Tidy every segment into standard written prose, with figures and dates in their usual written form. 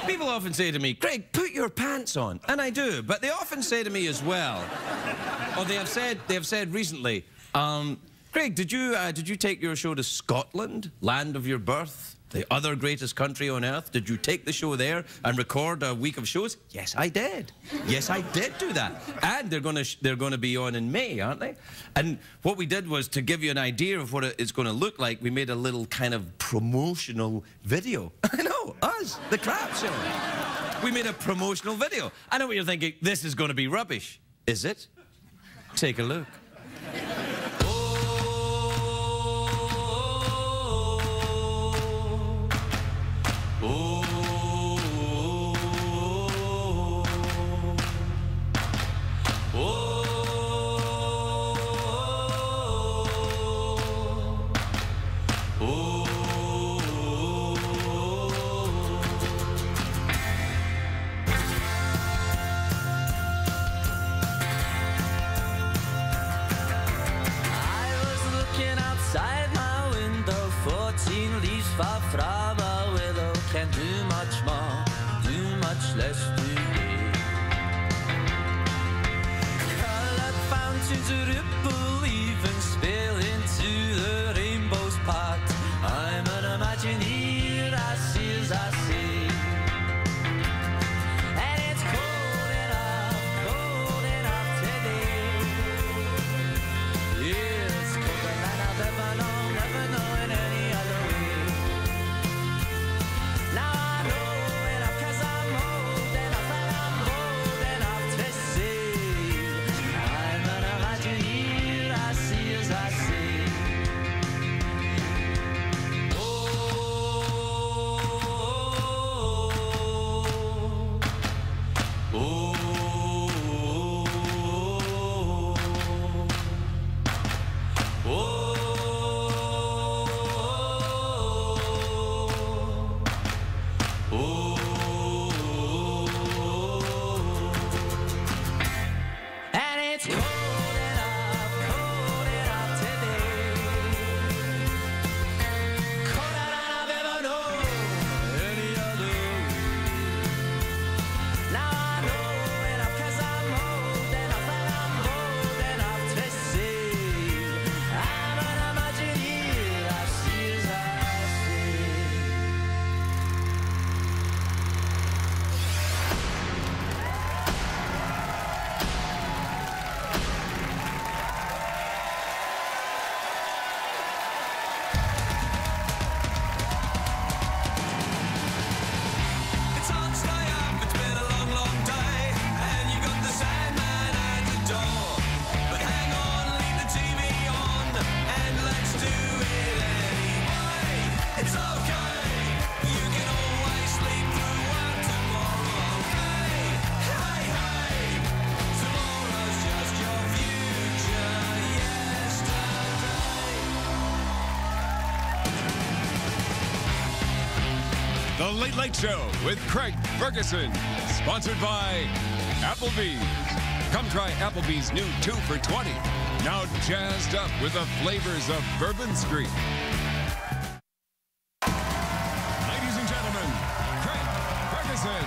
People often say to me, Craig, put your pants on. And I do, but they often say to me as well, or they have said recently, Craig, did you take your show to Scotland, land of your birth, the other greatest country on earth? Did you take the show there and record a week of shows? Yes, I did. Yes, I did do that. And they're gonna be on in May, aren't they? And what we did was, to give you an idea of what it's going to look like, we made a little kind of promotional video. I know, us, the Crap Show. We made a promotional video. I know what you're thinking. This is going to be rubbish. Is it? Take a look. Far from a willow, can't do much more, do much less today. Colored fountains ripple, even spill into the rainbow's part. I'm an Imagineer, I see as I see. And it's cold enough today. Yeah, it's colder than I've ever known, never known any other way. Now I know enough 'cause I'm old enough and I'm bold enough to say I'm an Imagineer, I see as I see. And it's cold enough today. Colder than I've ever known any other way. Now I know enough 'cause I'm old enough and I'm bold enough to say I'm an Imagineer, I see as I see. It's hard to stay up, it's been a long, long day, and you got the Sandman at the door. But hang on, leave the TV on, and let's do it anyway. It's okay, you can always sleep through work tomorrow, okay? Hey, hey, tomorrow's just your future yesterday. The Late Late Show with Craig Ferguson, sponsored by Applebee's. Come try Applebee's new 2 for $20. Now jazzed up with the flavors of Bourbon Street. Ladies and gentlemen, Craig Ferguson.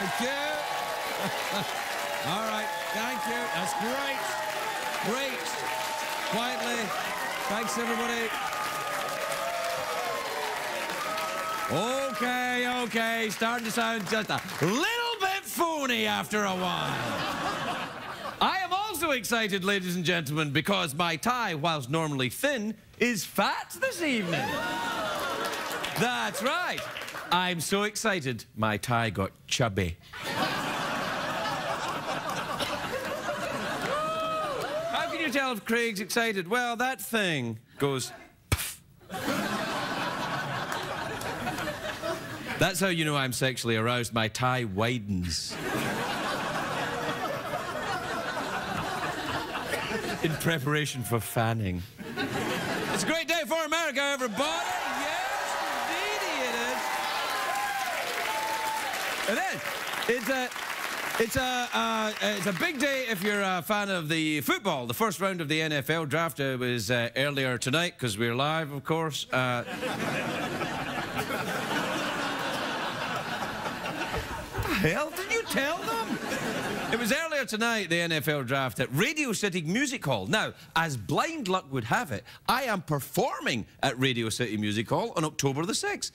Thank you. All right, thank you. That's great. Great. Quietly. Thanks, everybody. Okay. Starting to sound just a little bit phony after a while. I am also excited, ladies and gentlemen, because my tie, whilst normally thin, is fat this evening. That's right. I'm so excited, my tie got chubby. How can you tell if Craig's excited? Well, that thing goes... That's how you know I'm sexually aroused. My tie widens. In preparation for fanning. It's a great day for America, everybody. Yes, indeed it is. It's a big day if you're a fan of the football. The first round of the NFL draft was earlier tonight because we're live, of course. The hell? Did you tell them? It was earlier tonight, the NFL draft at Radio City Music Hall. Now, as blind luck would have it, I am performing at Radio City Music Hall on October the 6th.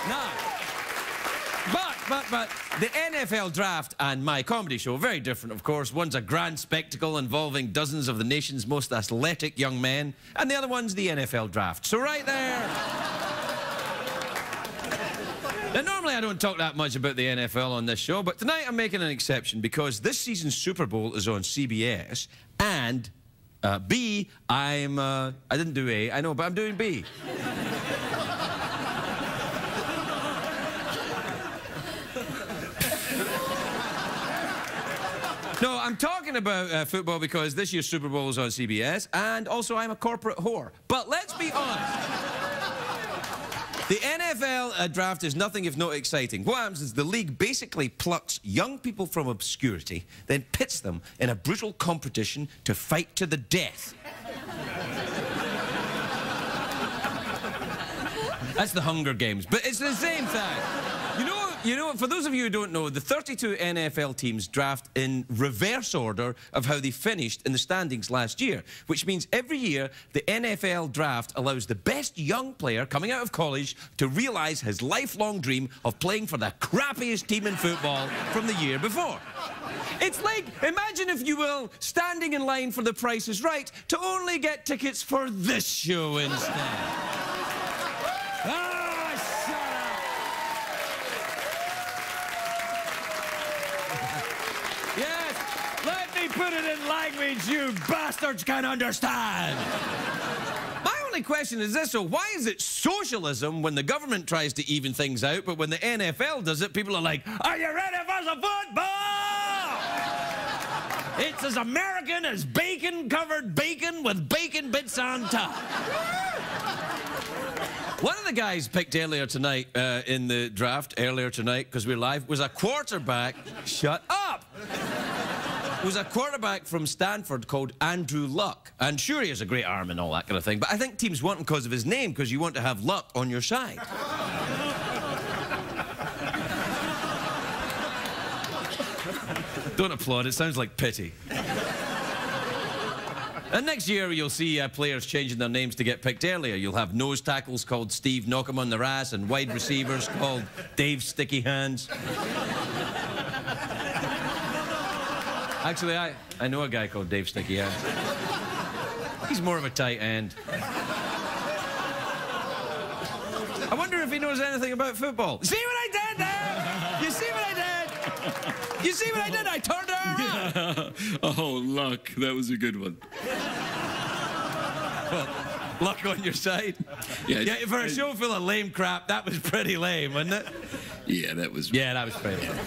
Now, but the NFL draft and my comedy show, very different, of course. One's a grand spectacle involving dozens of the nation's most athletic young men, and the other one's the NFL draft. So right there... Now, normally I don't talk that much about the NFL on this show, but tonight I'm making an exception because this season's Super Bowl is on CBS, and B, I didn't do A, I know, but I'm doing B. No, I'm talking about football because this year's Super Bowl is on CBS, and also I'm a corporate whore. But let's be honest. The NFL draft is nothing if not exciting. What happens is the league basically plucks young people from obscurity, then pits them in a brutal competition to fight to the death. That's the Hunger Games, but it's the same thing. You know, for those of you who don't know, the 32 NFL teams draft in reverse order of how they finished in the standings last year, which means every year the NFL draft allows the best young player coming out of college to realise his lifelong dream of playing for the crappiest team in football from the year before. It's like, imagine if you will, standing in line for The Price is Right to only get tickets for this show instead. Yes, let me put it in language you bastards can understand. My only question is this, so why is it socialism when the government tries to even things out, but when the NFL does it, people are like, are you ready for some football? It's as American as bacon-covered bacon with bacon bits on top. One of the guys picked earlier tonight in the draft, because we're live, was a quarterback. Shut up! Was a quarterback from Stanford called Andrew Luck. And sure, he has a great arm and all that kind of thing, but I think teams want him because of his name, because you want to have luck on your side. Don't applaud, it sounds like pity. And next year, you'll see players changing their names to get picked earlier. You'll have nose tackles called Steve Knock 'em on their ass and wide receivers called Dave Sticky Hands. Actually, I know a guy called Dave Sticky Hands. He's more of a tight end. I wonder if he knows anything about football. See what I did there? You see what I did? You see what I did? I turned her around. Oh, Luck. That was a good one. Well, luck on your side. Yeah, for a show full of lame crap, that was pretty lame, wasn't it? Yeah, that was... Yeah, that was pretty lame.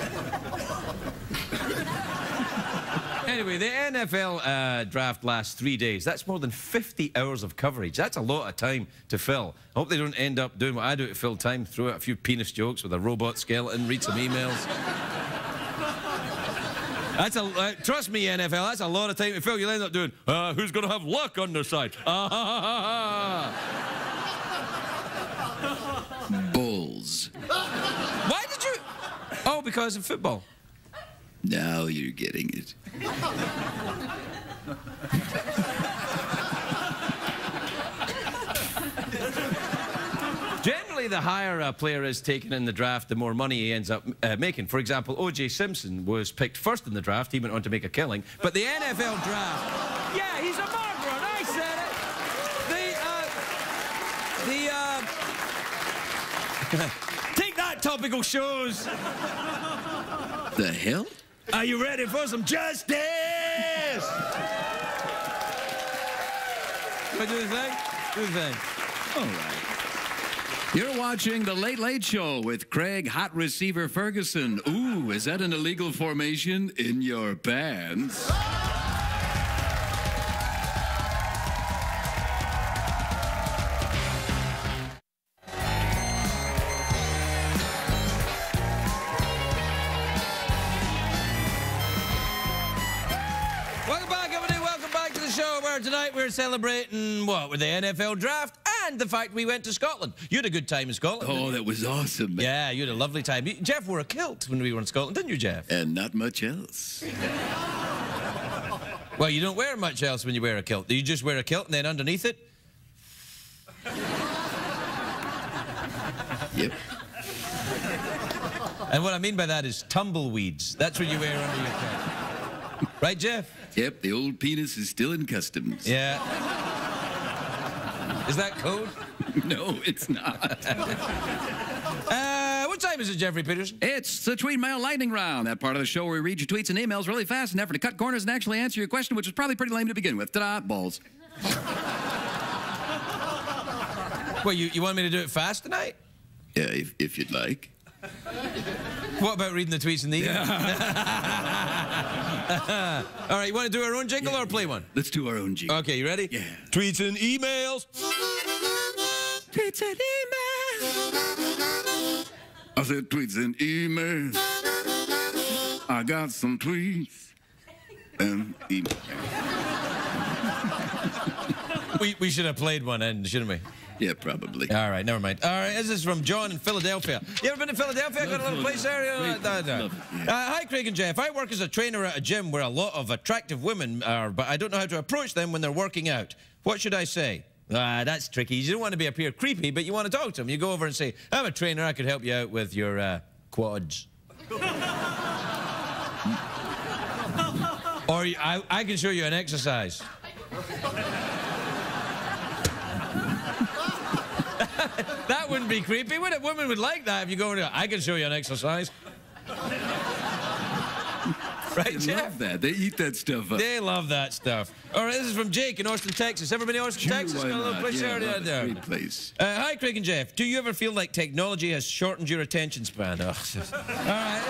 Anyway, the NFL draft lasts 3 days. That's more than 50 hours of coverage. That's a lot of time to fill. I hope they don't end up doing what I do to fill time, throw out a few penis jokes with a robot skeleton, read some emails. That's trust me, NFL, that's a lot of time to fill. You'll end up doing, who's going to have luck on their side? Bulls. Why did you... Oh, because of football. Now you're getting it. Generally, the higher a player is taken in the draft, the more money he ends up making. For example, O.J. Simpson was picked first in the draft. He went on to make a killing. But the NFL draft... Yeah, he's a moron. I said it. Take that, topical shows. The hell? Are you ready for some justice? Do the thing? Do the thing. All right. You're watching The Late Late Show with Craig Hot Receiver Ferguson. Ooh, is that an illegal formation in your pants? Welcome back, everybody. Welcome back to the show where tonight we're celebrating, what, with the NFL draft and the fact we went to Scotland. You had a good time in Scotland. Oh, that was awesome, man. Yeah, you had a lovely time. Jeff wore a kilt when we were in Scotland, didn't you, Jeff? And not much else. Well, you don't wear much else when you wear a kilt. You just wear a kilt and then underneath it? Yep. And what I mean by that is tumbleweeds. That's what you wear under your kilt. Right, Jeff? Yep, the old penis is still in customs. Yeah. Is that code? No, it's not. What time is it, Jeffrey Peterson? It's the Tweet Mail Lightning Round, that part of the show where we read your tweets and emails really fast in an effort to cut corners and actually answer your question, which is probably pretty lame to begin with. Ta-da, balls. Well, you want me to do it fast tonight? Yeah, if you'd like. What about reading the tweets and the emails? All right, you want to do our own jingle or play one? Let's do our own jingle. Okay, you ready? Yeah. Tweets and emails. Tweets and emails. I said tweets and emails. I got some tweets and emails. We should have played one in, shouldn't we? Yeah, probably. All right, never mind. All right, this is from John in Philadelphia. You ever been to Philadelphia? Got a little place there? Hi, Craig and Jeff. I work as a trainer at a gym where a lot of attractive women are, but I don't know how to approach them when they're working out. What should I say? That's tricky. You don't want to appear creepy, but you want to talk to them. You go over and say, I'm a trainer. I could help you out with your quads. Or I can show you an exercise. That wouldn't be creepy, would it? Women would like that if you go over, I can show you an exercise. Right, They Jeff? love that. They eat that stuff up. They love that stuff. All right, this is from Jake in Austin, Texas. Ever been to Austin, Texas? Why Got a little not? place Yeah, there? love it. Great place. Hi, Craig and Jeff. Do you ever feel like technology has shortened your attention span? Oh. All right.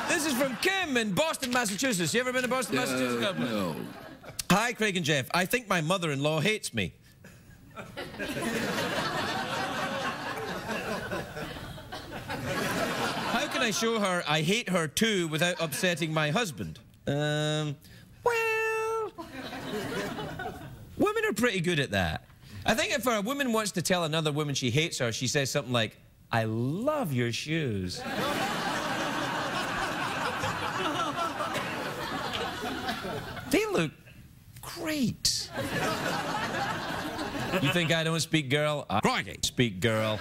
This is from Kim in Boston, Massachusetts. You ever been to Boston, Massachusetts? No. Hi, Craig and Jeff. I think my mother-in-law hates me. How can I show her I hate her too without upsetting my husband? Well, women are pretty good at that. I think if a woman wants to tell another woman she hates her, she says something like, I love your shoes. They look great. You think I don't speak girl? I speak girl.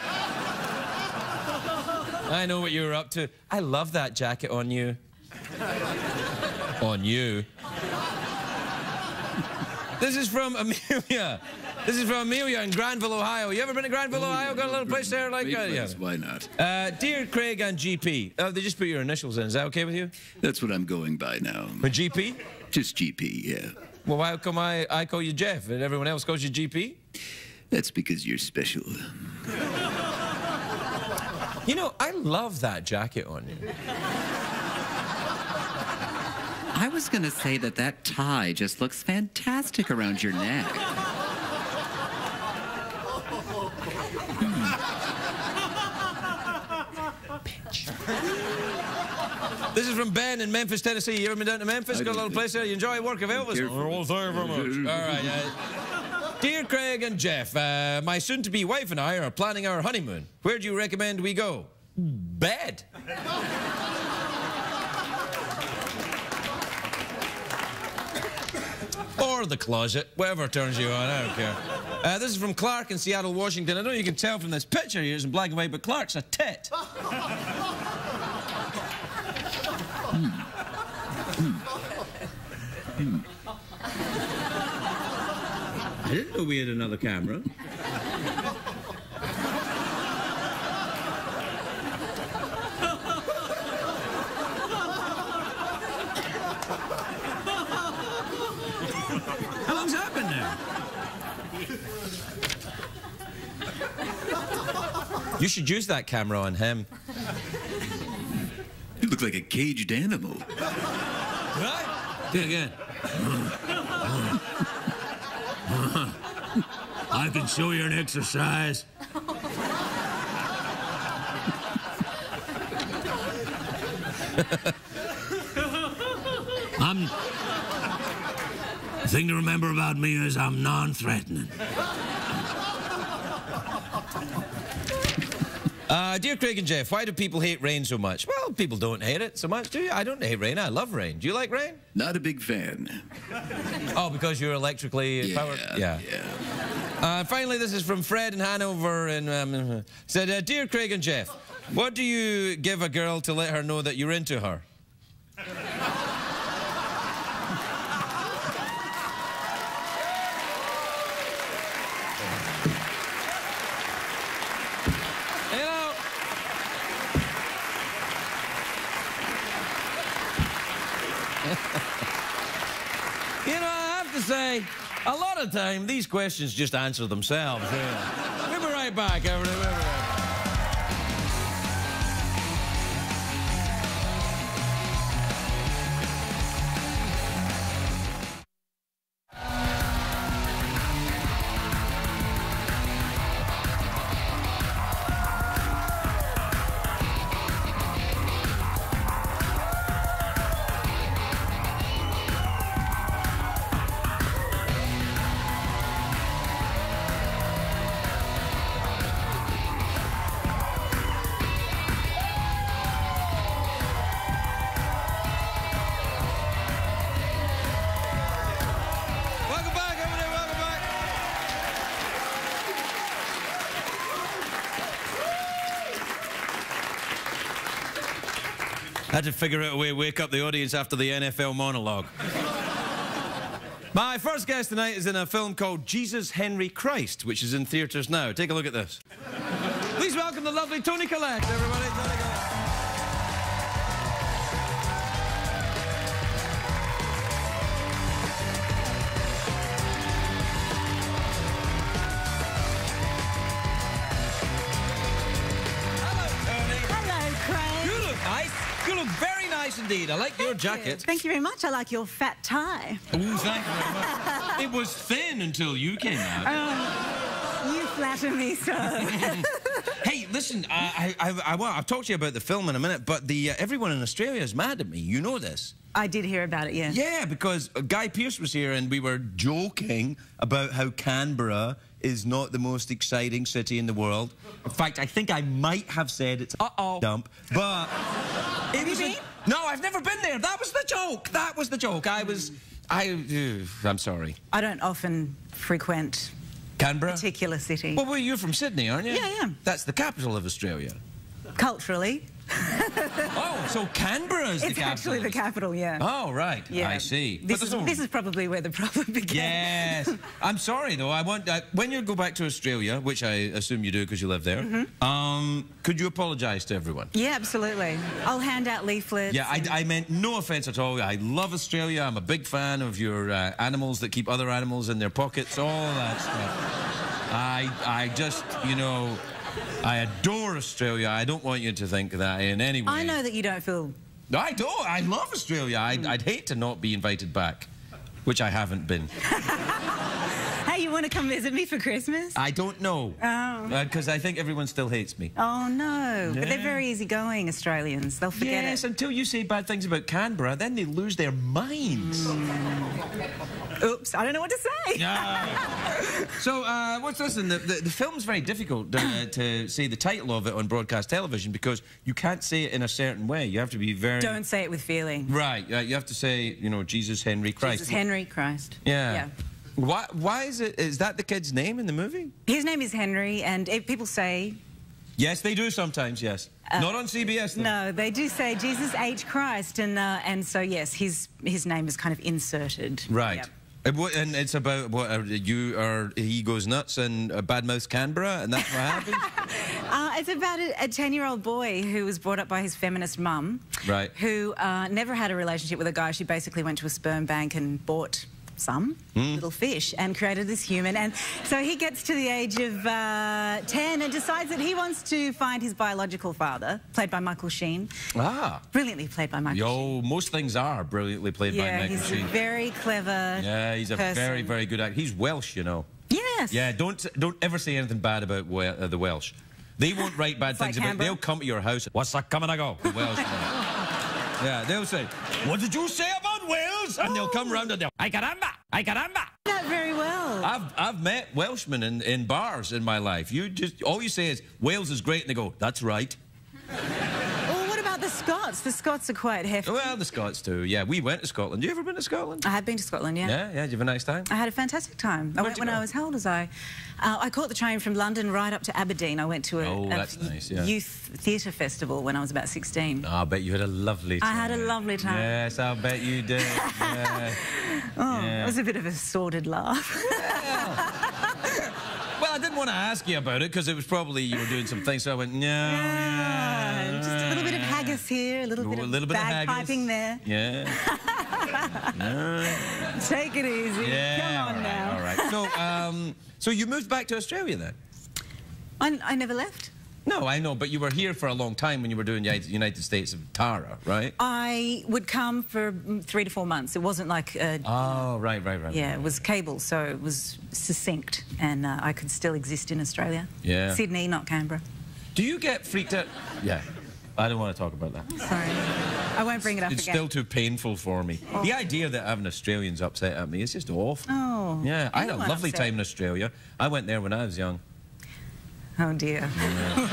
I know what you were up to. I love that jacket on you. On you. This is from Amelia. This is from Amelia in Granville, Ohio. You ever been to Granville, Ohio? Got a little place there like Great yeah. place. Why not? Dear Craig and GP. They just put your initials in. Is that okay with you? That's what I'm going by now. With GP? Just GP, yeah. Well, why come I call you Jeff and everyone else calls you GP? That's because you're special. You know, I love that jacket on you. I was going to say that tie just looks fantastic around your neck. This is from Ben in Memphis, Tennessee. You ever been down to Memphis? I Got a did. little place there? You enjoy work of Elvis? Careful. Oh, thank you very much. All right. Dear Craig and Jeff, my soon-to-be wife and I are planning our honeymoon. Where do you recommend we go? Bed. Or the closet, whatever turns you on, I don't care. This is from Clark in Seattle, Washington. I know you can tell from this picture here, it's in black and white, but Clark's a tit. I didn't know we had another camera. How long's that been now? You should use that camera on him. You look like a caged animal. Right? Do it again. I can show you an exercise. The thing to remember about me is I'm non-threatening. Dear Craig and Jeff, why do people hate rain so much? Well, people don't hate it so much, do you? I don't hate rain. I love rain. Do you like rain? Not a big fan. Oh, because you're electrically powered? Yeah. Finally, this is from Fred in Hanover. And said, Dear Craig and Jeff, what do you give a girl to let her know that you're into her? You know, I have to say, a lot of time, these questions just answer themselves. Yeah. We'll be right back, everybody. We'll be right back. Had to figure out a way to wake up the audience after the NFL monologue. My first guest tonight is in a film called Jesus Henry Christ, which is in theatres now. Take a look at this. Please welcome the lovely Toni Collette, everybody. Toni Collette. You look very nice indeed. I like your jacket. Thank you very much. I like your fat tie. Oh, thank you very much. It was thin until you came out. You flatter me so. Hey, listen, I've talked to you about the film in a minute, but everyone in Australia is mad at me. You know this. I did hear about it, yeah. Yeah, because Guy Pearce was here and we were joking about how Canberra is not the most exciting city in the world. In fact, I think I might have said it's a dump, but it was no, I've never been there. That was the joke. That was the joke. I'm sorry. I don't often frequent Canberra? a particular city. Well, you're from Sydney, aren't you? Yeah, I am. That's the capital of Australia. Culturally. Oh, so Canberra is the capital? It's actually the capital, yeah. Oh, right. Yeah. I see. This is probably where the problem began. Yes. I'm sorry, though. I want when you go back to Australia, which I assume you do because you live there, could you apologise to everyone? Yeah, absolutely. I'll hand out leaflets. Yeah, I meant no offence at all. I love Australia. I'm a big fan of your animals that keep other animals in their pockets, all that stuff. I just, you know... I adore Australia. I don't want you to think that in any way. I know that you don't feel... I don't. I love Australia. I'd hate to not be invited back, which I haven't been. Hey, you want to come visit me for Christmas? I don't know. Oh. Because I think everyone still hates me. Oh, no. Yeah. But they're very easygoing, Australians. They'll forget it. Yes, until you say bad things about Canberra, then they lose their minds. Oops, I don't know what to say. So, what's this? And the film's very difficult to say the title of it on broadcast television because you can't say it in a certain way. You have to be very... Don't say it with feeling. Right. You have to say, you know, Jesus Henry Christ. Jesus Henry Christ. Yeah. Why is it... Is that the kid's name in the movie? His name is Henry, and people say... Yes, they do sometimes, yes. Not on CBS, though. No, they do say Jesus H. Christ, and so, yes, his name is kind of inserted. Right. Yep. And it's about what he goes nuts and badmouths Canberra, and that's what happens? It's about a 10-year-old boy who was brought up by his feminist mum, right? Who never had a relationship with a guy. She basically went to a sperm bank and bought some little fish and created this human. And so he gets to the age of 10 and decides that he wants to find his biological father, played by Michael Sheen. Ah. Brilliantly played by Michael Sheen. Most things are brilliantly played by Michael he's Sheen. a very clever Yeah, he's a very, very good actor. He's Welsh, you know. Yes. Yeah, don't ever say anything bad about the Welsh. They won't write bad things about. They'll come to your house. What's that coming I go? The Welsh. Yeah, they'll say, what did you say about Wales? And they'll come round and they'll, ay caramba, ay caramba. Not very well. I've met Welshmen in bars in my life. All you say is, Wales is great, and they go, that's right. Well, what about the Scots? The Scots are quite hefty. Well, the Scots too. Yeah, we went to Scotland. You ever been to Scotland? I have been to Scotland, yeah. Yeah, did you have a nice time? I had a fantastic time. I went when I was, how old was I? I caught the train from London right up to Aberdeen. I went to a youth theatre festival when I was about 16. Oh, I bet you had a lovely time. I had a lovely time. Yes, I'll bet you did. Yeah. It was a bit of a sordid laugh. Well, I didn't want to ask you about it because it was probably you were doing some things, so I went, no. Just a little bit of haggis here, a little bit of bagpiping there. Yeah. Take it easy. Yeah, Come on now. All right. So you moved back to Australia then? I never left. No, I know, but you were here for a long time when you were doing United States of Tara, right? I would come for 3 to 4 months. It wasn't like... oh, right. Yeah, it was cable, so it was succinct, and I could still exist in Australia. Yeah. Sydney, not Canberra. Do you get freaked out? Yeah. I don't want to talk about that. Sorry. I won't bring it up again. It's still too painful for me. Oh. The idea that having Australians upset at me is just awful. Oh. Yeah, I had a lovely time in Australia. I went there when I was young. Oh, dear. Yeah.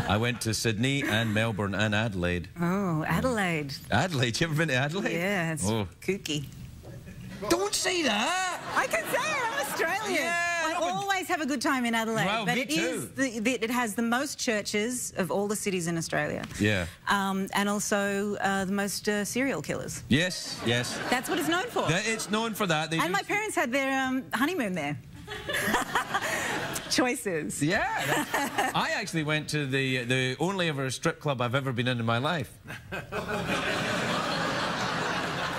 I went to Sydney and Melbourne and Adelaide. Oh, Adelaide. Adelaide? You ever been to Adelaide? Yeah, it's kooky. Don't say that! I can say it, I'm Australian. Yeah, I always have a good time in Adelaide. Well, but me too. It has the most churches of all the cities in Australia. Yeah. And also the most serial killers. Yes. That's what it's known for. It's known for that. And my parents had their honeymoon there. Choices. Yeah. I actually went to the only ever strip club I've ever been in my life.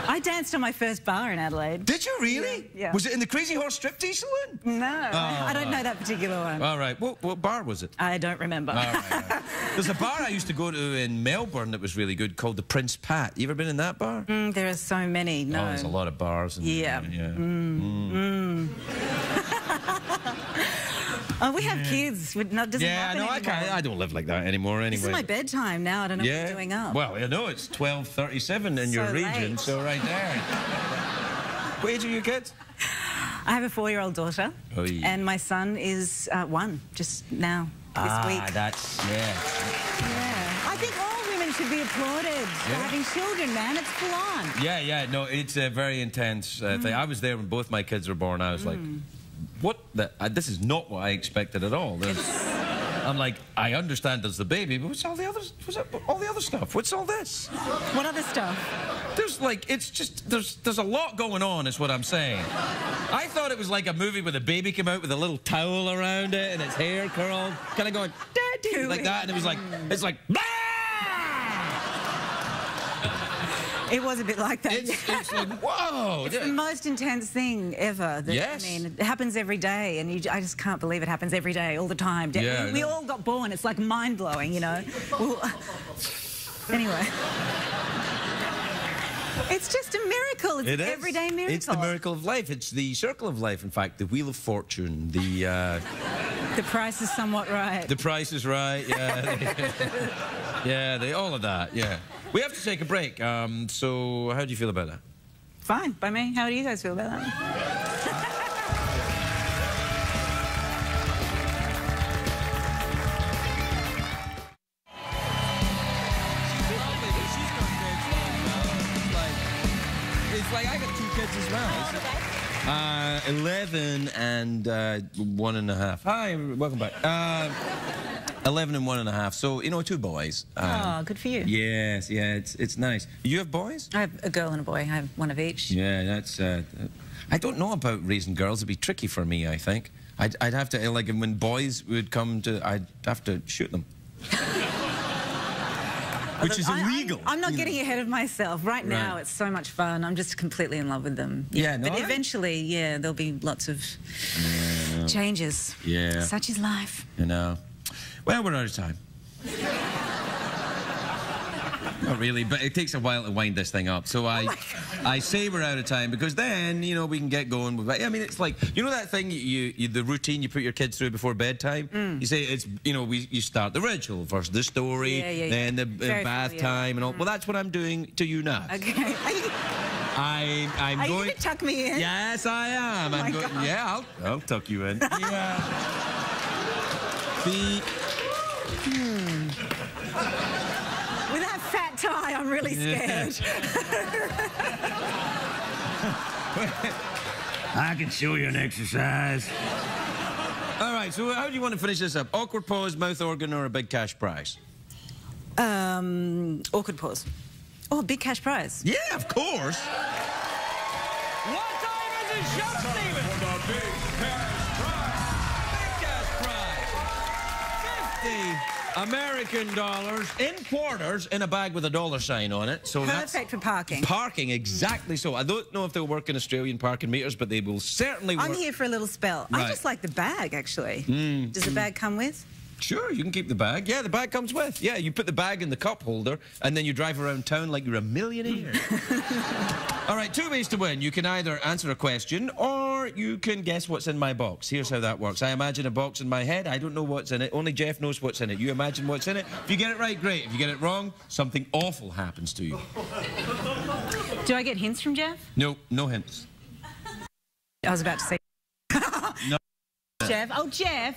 I danced on my first bar in Adelaide. Did you really? Yeah. Was it in the Crazy Horse Striptease Saloon? No. I don't know that particular one. All right. What bar was it? I don't remember. All right. There's a bar I used to go to in Melbourne that was really good called the Prince Pat. You ever been in that bar? There are so many. No. Oh, there's a lot of bars. Yeah. Oh, we have kids. I don't live like that anymore anyway. This is my bedtime now. I don't know what I'm doing up. Well, I know it's 12:37 in your region, so right there. What age are your kids? I have a 4-year-old daughter, and my son is 1 just now, this week. Yeah. I think all women should be applauded for having children, man. It's full on. Yeah. No, it's a very intense thing. I was there when both my kids were born. I was like, what the... this is not what I expected at all. I'm like, I understand there's the baby, but what's all the other... all the other stuff? What's all this? What other stuff? There's like... it's just... there's a lot going on, is what I'm saying. I thought it was like a movie where the baby came out with a little towel around it and its hair curled, kind of going, Daddy, like that, and it was like... it's like... It was a bit like that. It's like, whoa! It's the most intense thing ever. Yes. I mean, it happens every day, and I just can't believe it happens every day, all the time. Yeah, we all got born. It's like mind-blowing, you know? Anyway. It's just a miracle. It's an everyday miracle. It's the miracle of life. It's the circle of life, in fact. The wheel of fortune. The price is somewhat right. The price is right, yeah. Yeah, all of that, yeah. We have to take a break. So how do you feel about that? Fine, by me. How do you guys feel about that? It's like I got 2 kids as well. 11 and 1.5. Hi, welcome back. 11 and 1.5. So, 2 boys. Oh, good for you. Yes, yeah, it's nice. You have boys? I have a girl and a boy. I have one of each. Yeah, that's... I don't know about raising girls. It'd be tricky for me, I think. I'd have to, like, when boys would come to... I'd have to shoot them. Which is I- illegal. I'm not getting ahead of myself. Right now, Right. it's so much fun. I'm just completely in love with them. Yeah, no, But I- eventually, yeah, there'll be lots of changes. Yeah. Such is life. You know. Well, we're out of time. Not really, but it takes a while to wind this thing up. So I say we're out of time because then, you know, we can get going with it. I mean, it's like, you know that thing, the routine you put your kids through before bedtime? You say it's, you know, you start the ritual. First the story, then the bath time and all. Well, that's what I'm doing to you now. Okay. I'm Are you going... going to tuck me in? Yes, I am. Oh my God. Yeah, I'll tuck you in. Yeah. With that fat tie, I'm really scared. I can show you an exercise. All right, so how do you want to finish this up? Awkward pause, mouth organ, or a big cash prize? Awkward pause. Oh, big cash prize. Yeah, of course. What time is it, show, Steven? For the big cash prize. Big cash prize. 50 American dollars in quarters in a bag with a dollar sign on it. So Perfect for parking. Parking, exactly so. I don't know if they'll work in Australian parking meters, but they will certainly work. I'm here for a little spell. I Right. just like the bag, actually. Does the bag come with? Sure, you can keep the bag. Yeah, the bag comes with. Yeah, you put the bag in the cup holder, and then you drive around town like you're a millionaire. All right, 2 ways to win. You can either answer a question, or you can guess what's in my box. Here's how that works. I imagine a box in my head. I don't know what's in it. Only Jeff knows what's in it. You imagine what's in it. If you get it right, great. If you get it wrong, something awful happens to you. Do I get hints from Jeff? No, no hints. I was about to say. No. Jeff. Oh, Jeff.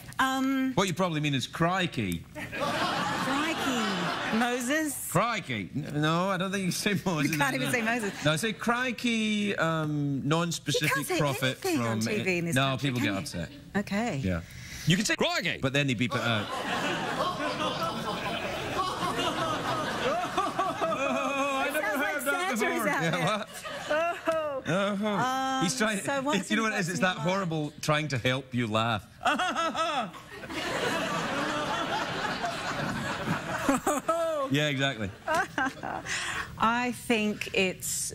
What you probably mean is crikey. Crikey. Moses. Crikey. No, I don't think you say Moses. You can't even say Moses. No, I say crikey, non-specific You can't say profit anything from... on TV in this no, country, people can get you? upset. Okay. Yeah. You can say crikey, but then they beep it out. I never Sounds like heard that Santa is before. out Yeah, there. what? Oh. He's trying. So what's You know in what it is? the It's box that in your horrible trying to help you laugh. Yeah, exactly. I think it's.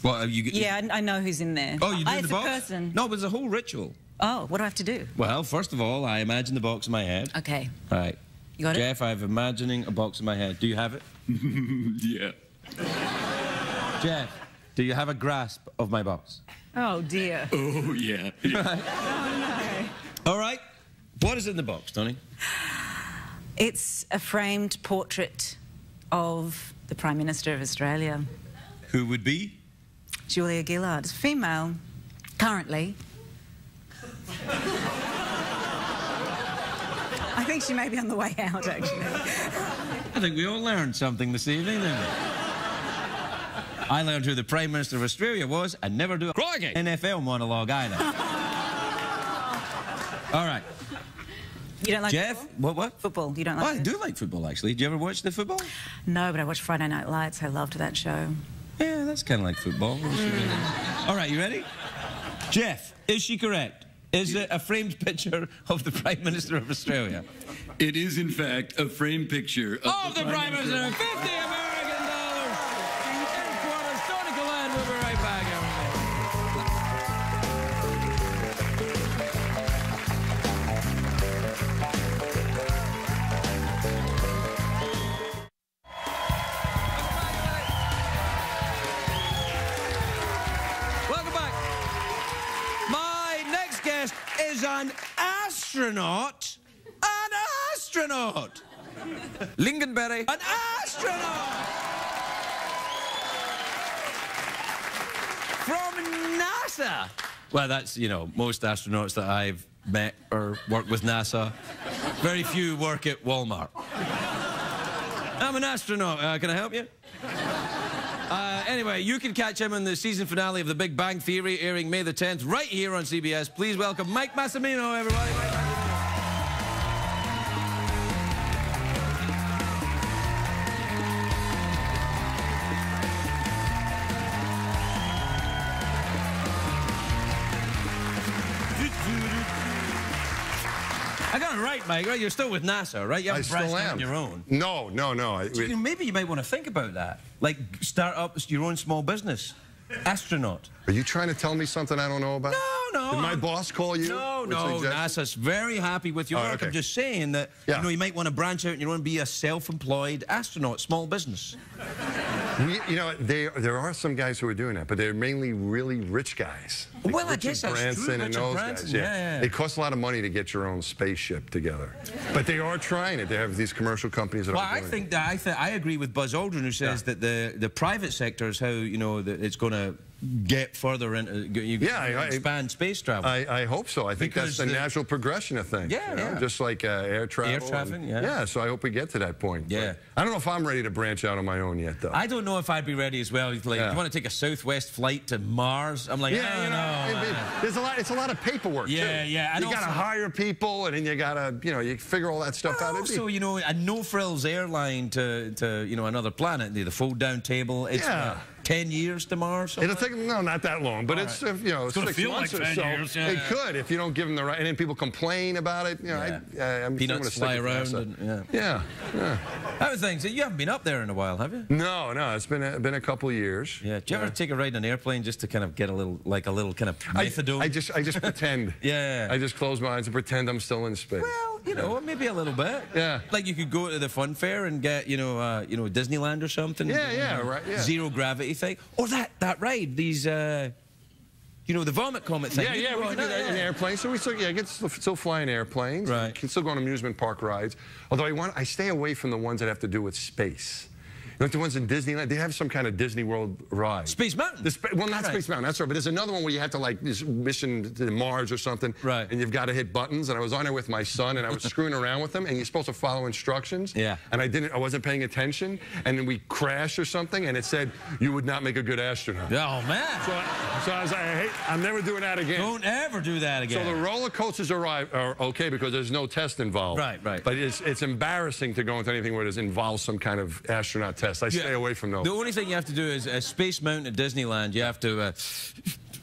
What you? Yeah, I know who's in there. Oh, you do it's the box? a person. No, but it's a whole ritual. Oh, what do I have to do? Well, first of all, I imagine the box in my head. Okay. All right. You got it? Jeff, I'm imagining a box in my head. Do you have it? Yeah. Jeff, do you have a grasp of my box? Oh, dear. Oh, yeah. All right. What is in the box, Tony? It's a framed portrait of the Prime Minister of Australia, Who would be? Julia Gillard. Female, currently. I think she may be on the way out, actually. I think we all learned something this evening, didn't we? I learned who the Prime Minister of Australia was and never do a NFL monologue either. All right. You don't like Jeff, football? what? Football, you don't Oh, like I it? do like football, actually. Do you ever watch the football? No, but I watched Friday Night Lights. I loved that show. Yeah, that's kind of like football. All right, you ready? Jeff, is she correct? Is it a framed picture of the Prime Minister of Australia? It is, in fact, a framed picture of The Prime Minister, 50 American dollars in quarters. Toni Collette, we'll be right back, everybody. Welcome back. My next guest is an astronaut. An astronaut. Lingonberry. An astronaut. From NASA. Well, that's, you know, most astronauts that I've met or worked with NASA. Very few work at Walmart. I'm an astronaut. Can I help you? Anyway, you can catch him in the season finale of The Big Bang Theory, airing May the 10th, right here on CBS. Please welcome Mike Massimino, everybody. Mike Massimino. I got it right, Mike. Right? You're still with NASA, right? You haven't branched out on your own. No. Maybe you might want to think about that. Like, start up your own small business. Astronaut. Are you trying to tell me something I don't know about? No. Did my boss call you? No. NASA's very happy with your work. Okay. I'm just saying that you might want to branch out and you want to be a self-employed astronaut, small business. There are some guys who are doing that, but they're mainly really rich guys. Like well, I guess that's Branson true. and those guys. Yeah. It costs a lot of money to get your own spaceship together, but they are trying it. They have these commercial companies that are doing it. I agree with Buzz Aldrin, who says that the private sector is how that it's going to get further into expand space travel. I hope so. I think that's the natural progression of things. Just like air travel. Air traffic, so I hope we get to that point. Yeah. But I don't know if I'm ready to branch out on my own yet, though. I don't know if I'd be ready as well. Like, you want to take a Southwest flight to Mars? I'm like, there's a lot. It's a lot of paperwork. You got to hire people, and then you got to, you figure all that stuff out. Also, a no-frills airline to another planet. The fold-down table. It's 10 years to Mars. It'll take not that long, but it's 6 months or so. Years, it could if you don't give them the right, and then people complain about it. I'm peanuts fly around. How are things? You haven't been up there in a while, have you? No. It's been a couple of years. Yeah. Do you ever take a ride on an airplane just to kind of get a little kind of methadone? I just pretend. I just close my eyes and pretend I'm still in space. Well, maybe a little bit. Yeah. Like you could go to the fun fair and get Disneyland or something. Right. Zero gravity thing, or that ride. These the vomit comet thing. We can do that in airplanes. So we still fly in airplanes. Right. We can still go on amusement park rides. Although I stay away from the ones that have to do with space. Like the ones in Disneyland, they have some kind of Disney World ride. Space Mountain? Not Space Mountain, that's right. But there's another one where you have to, like, this mission to Mars or something. Right. And you've got to hit buttons. And I was on there with my son, and I was screwing around with him. And you're supposed to follow instructions. Yeah. And I wasn't paying attention. And then we crashed or something, and it said, you would not make a good astronaut. Oh, man. So I was like, I'm never doing that again. Don't ever do that again. So the roller coasters are okay because there's no test involved. Right. But it's embarrassing to go into anything where it involves some kind of astronaut test. I stay away from those. The only thing you have to do is Space Mountain at Disneyland. You have to.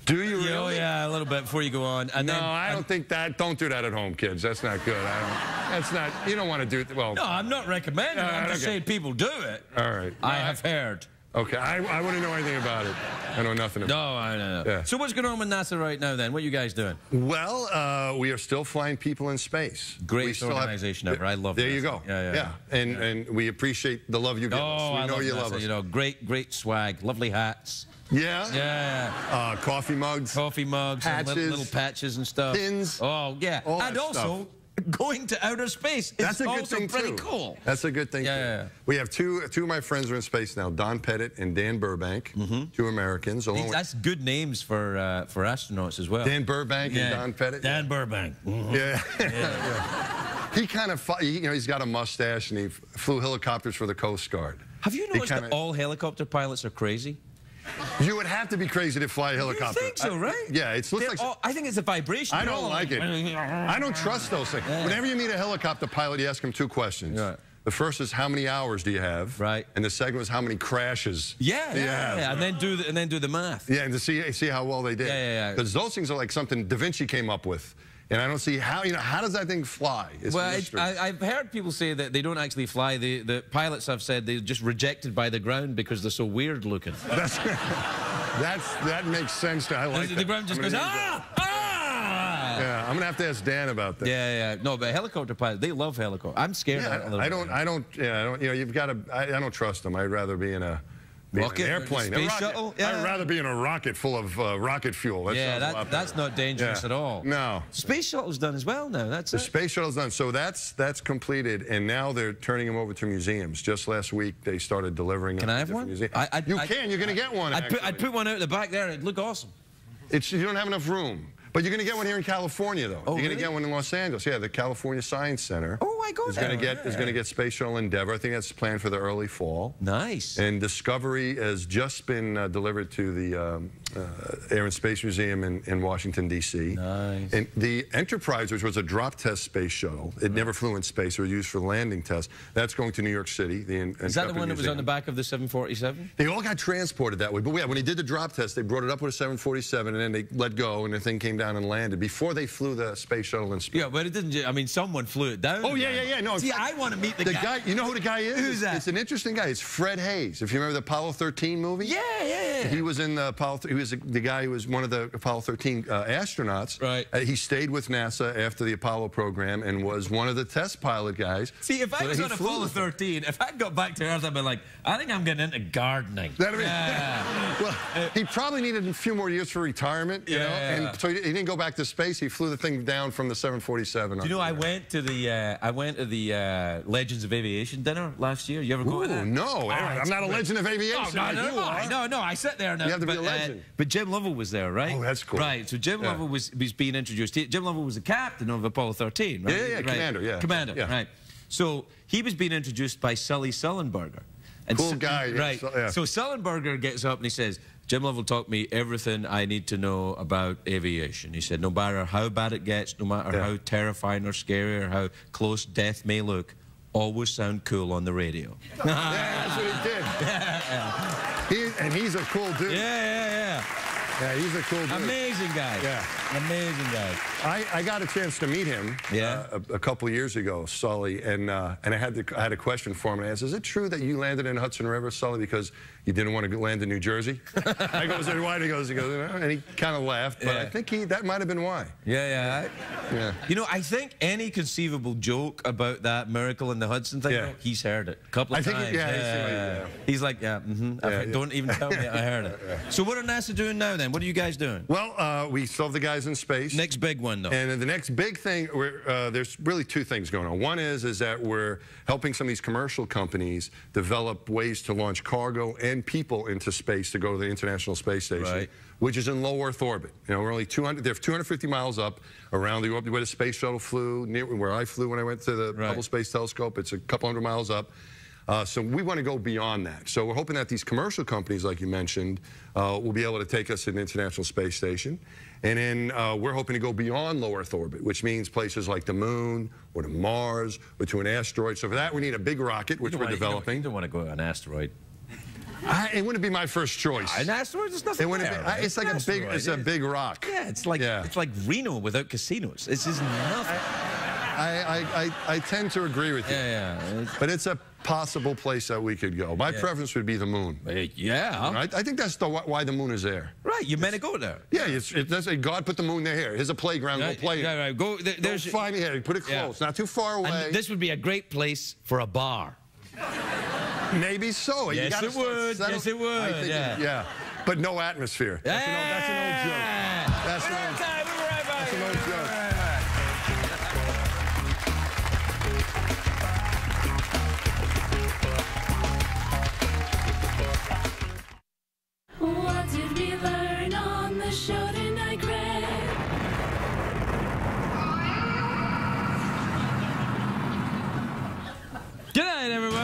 Do you really? Oh, yeah, a little bit before you go on. And I don't think that. Don't do that at home, kids. That's not good. That's not. You don't want to do it. Well. No, I'm not recommending it. I'm just saying people do it. All right. I have heard. Okay, I wouldn't know anything about it. I know nothing about it. No, I know. Yeah. So what's going on with NASA right now, then? What are you guys doing? Well, we are still flying people in space. Greatest organization ever. I love it. There you go. Yeah. And we appreciate the love you give us. We know you love us. Great swag, lovely hats. Yeah? Coffee mugs. Patches. Little patches and stuff. Pins. Oh, yeah. And also, going to outer space is also pretty cool. That's a good thing, too. We have two of my friends are in space now, Don Pettit and Dan Burbank, two Americans. That's good names for astronauts as well. Dan Burbank and Don Pettit? Dan Burbank. Yeah. He kind of, he's got a mustache, and he flew helicopters for the Coast Guard. Have you noticed that all helicopter pilots are crazy? You would have to be crazy to fly a helicopter. You think so, right? It looks like... I think it's a vibration. I don't like it. I don't trust those things. Whenever you meet a helicopter pilot, you ask him two questions. Right. The first is, how many hours do you have? Right. And the second was, how many crashes do you have? And then do the math. Yeah, and to see how well they did. Yeah. Because those things are like something Da Vinci came up with. And I don't see how, how does that thing fly? I've heard people say that they don't actually fly. The pilots have said they're just rejected by the ground because they're so weird looking. That makes sense. I like the ground just goes, ah! Yeah, I'm gonna have to ask Dan about that. Yeah. No, but helicopter pilots, they love helicopters. I'm scared of it a little bit. I don't. You've got to. I don't trust them. I'd rather be in a. Rocket, an airplane, space shuttle. Yeah. I'd rather be in a rocket full of rocket fuel. That's not dangerous at all. No. Space shuttle's done as well now. The space shuttle's done. So that's completed, and now they're turning them over to museums. Just last week, they started delivering them. Can I have one? You can. You're going to get one. I'd put one out the back there. It'd look awesome. You don't have enough room. But you're going to get one here in California, though. Oh, you're going to get one in Los Angeles. Yeah, the California Science Center. Oh, I go there. Is going to get Space Shuttle Endeavour. I think that's planned for the early fall. Nice. And Discovery has just been delivered to Air and Space Museum in Washington, D.C. Nice. And the Enterprise, which was a drop test space shuttle, it never flew in space. It was used for landing tests. That's going to New York City. Is that the one that was on the back of the 747? They all got transported that way. But yeah, when they did the drop test, they brought it up with a 747, and then they let go, and the thing came down and landed before they flew the space shuttle in space. Yeah, but it didn't. I mean, someone flew it down. Oh, yeah. No, see, I want to meet the guy. You know who the guy is? Who's that? It's an interesting guy. It's Fred Hayes. If you remember the Apollo 13 movie? Yeah. He was in the Apollo. He was the guy who was one of the Apollo 13 astronauts. Right. He stayed with NASA after the Apollo program and was one of the test pilot guys. See, if I was on Apollo 13, if I got back to Earth, I'd be like, I think I'm getting into gardening. Well, he probably needed a few more years for retirement, you know, and so he didn't go back to space. He flew the thing down from the 747. Do you know, I went to the Legends of Aviation dinner last year. You ever go to that? No, I'm not a legend of aviation. No, I sit there now. You have to be a legend. But Jim Lovell was there, right? Oh, that's cool. Right, so Jim Lovell was being introduced. Jim Lovell was the captain of Apollo 13, right? Yeah, right. commander, Commander, yeah. right. So he was being introduced by Sully Sullenberger. And cool guy. Right. Yeah. So Sullenberger gets up and he says, Jim Lovell taught me everything I need to know about aviation. He said, no matter how bad it gets, no matter how terrifying or scary or how close death may look, always sound cool on the radio. Yeah, that's what he did. And he's a cool dude. Yeah, he's a cool dude. Amazing guy. Yeah. Amazing guy. I got a chance to meet him a couple of years ago, Sully, and I had a question for him. And I asked, is it true that you landed in Hudson River, Sully, because you didn't want to land in New Jersey? I go, why? He goes, and he kind of laughed, but I think that might have been why. Yeah. You know, I think any conceivable joke about that miracle in the Hudson thing, he's heard it a couple of times. He's like, don't even tell me I heard it. So what are NASA doing now then? What are you guys doing? Well, we still have the guys in space. Next big one, though. And the next big thing, there's really two things going on. One is that we're helping some of these commercial companies develop ways to launch cargo and people into space to go to the International Space Station, which is in low Earth orbit. You know, we're only 250 miles up around the orbit where the space shuttle flew, near where I flew when I went to the Hubble Space Telescope. It's a couple hundred miles up. So we want to go beyond that. So we're hoping that these commercial companies, like you mentioned, will be able to take us to the International Space Station. And then we're hoping to go beyond low Earth orbit, which means places like the Moon or to Mars or to an asteroid. So for that, we need a big rocket, which we're developing. You don't want to go to an asteroid. It wouldn't be my first choice. An asteroid is nothing. It's like a big rock. Yeah, it's like Reno without casinos. It's just nothing. I tend to agree with you. But it's a possible place that we could go. My preference would be the Moon. Yeah. I think that's why the Moon is there. Right, you meant to go there. Yeah, God put the Moon there. Here, here's a playground. Go play it. Go. There's find it here. Put it close, not too far away. And this would be a great place for a bar. Maybe so. Yes, it would. Yes, it would. Yeah. But no atmosphere. That's an old joke. That's an old joke. What did we learn on the show tonight, Greg? Good night, everybody.